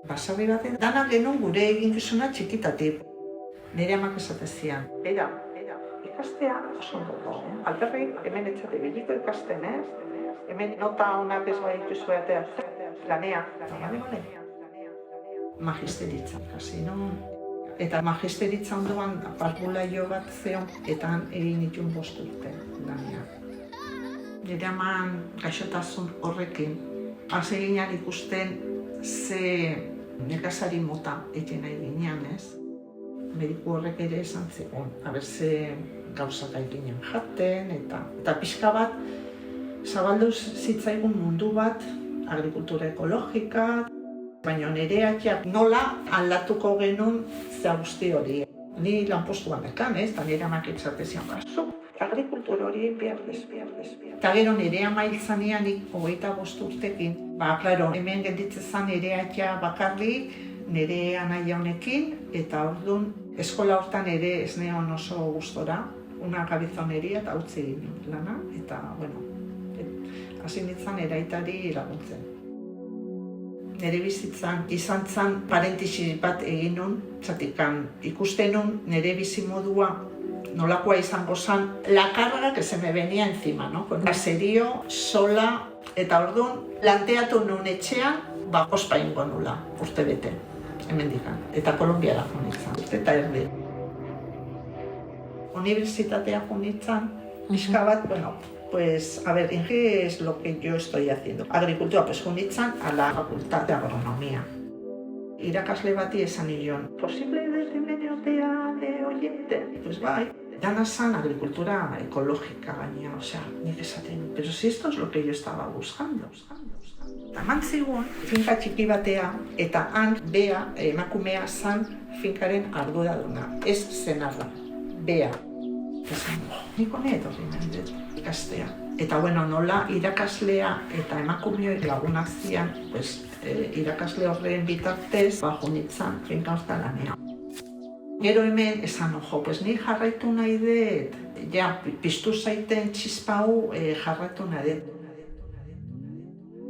Basarri baten, danak genuen gure eginkizuna txikitatik. Nire amak esatezian, bera, ikastea oso ondo, alperri hemen etxate biliko ikasten, hemen nota onak ez badituzu ateratzen, lanean, bale. Magisteritza ikasi non, eta magisteritza ondoan parvulaio bat zeon, eta han egin ditun 5 urte lanean. Nire aman gaixotasun horrekin, hasi ginen ikusten ze nekazari mota egin nahi ginean, mediku horrek ere esan zegoen, ze gauzak eginen jaten, eta pixka bat zabaldu zitzaigun mundu bat, agrikultura ekologika, baina nire atxak nola aldatuko genuen ze guzti hori. Ni lanpostuan ekan, eta nire amak itzatezian zu, agrikultura hori behar. Eta gero nire ama hiltzanean 25 urtekin, klaro, hemen gelditzen zen nire atxa bakarrik, nire anaia honekin, eta orduan eskola hortan ere ez neon oso gustora, una gabizoneria eta utzi egin lana, eta, hasi nintzen eraitari laguntzen. Nire bizitzan izan zen parentesi bat egin nun, zatikan ikusten nun nire bizimodua nolakoa izango zen, la carga que se me venía encima, con caserío, sola, eta orduan planteatu nun etxean, ospa ingo nula, urte bete, hemendikan, eta Kolonbiara jonitzen, eta erdi. Universitatea jonitzen, pixka bat, pues, a ver, ¿qué es lo que yo estoy haciendo? Agricultura, pues jonitzen a la Facultad de Agronomía. Irakasle bati esan nion, ¿posible desde de oyente? Pues bai. Dana zan agricultura ecológica gaina, nik esaten, pero si esto es lo que yo estaba buscando. Eman zigun, finka txiki batea, eta han bea, emakumea zan finkaren arduraduna, ez zenarra, bea. Esan, nik hone etorri nahi dut ikastea. Eta nola irakaslea eta emakumeoi lagunak zian, irakasle horren bitartez, junitzen finka hortan lanean. Gero hemen esan, ni jarraitu nahi dut, piztu zaiten txispau jarraitu nahi dut.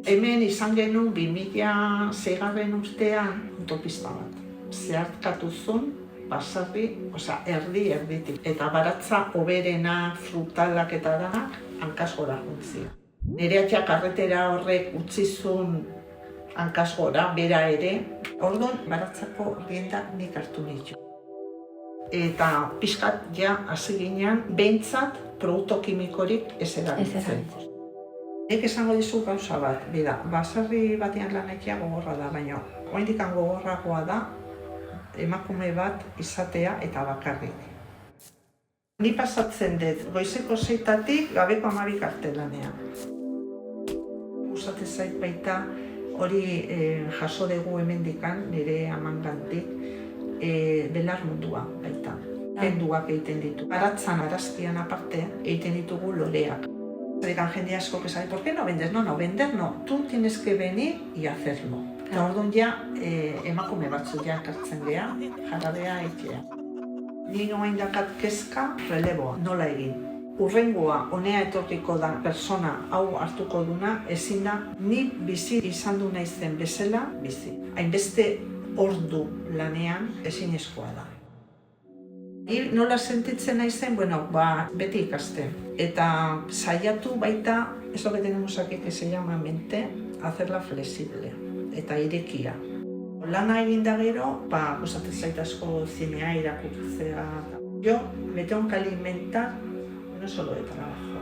Hemen izan genuen 2006 urtean autopista bat. Zeharkatu zuen, basarri, erditik. Eta baratza oberena, frutalak eta danak, hankasgora juntzia. Nire atxak karretera horrek utzi zuen hankasgora, bera ere. Orduan, baratzako riendak nik hartu nitu. Eta pixkat hasi ginen, behintzat produktu kimikorik ez erabiltzen. Nik esango dizu gauza bat, basarri batean lan egitea gogorra da, baina oraindik gogorragoa da emakume bat izatea eta bakarrik. Ni pasatzen dut, goizeko 6-tatik gabeko 12 arte lanean. Gustatu zait baita hori jaso dugu hemendikan, nire amangantik, belar mundua baita. Kenduak egiten ditu. Baratzan arazkian aparte egiten ditugu loreak. Digan jende asko que sabe, ¿por qué no vendes? No, vender no. Tú tienes que venir y hacerlo. Eta orduan emakume batzu ekartzen geha, jarabea etxea. Ni oain dakat kezka releboa, nola egin. Urrengoa, honea etorriko da persona hau hartuko duna, ezin da, ni bizi izan du naizen bezala bizi. Hainbeste ordu lanean ezinezkoa da. Ni nola sentitzen naizen, beti ikasten. Eta saiatu baita, eso que tenemos aquí que se llama mente, hacerla flexible eta irekia. Lana egin da gero, gustatzen zait asko zinea irakurtzea. Yo me tengo que alimentar no solo de trabajo,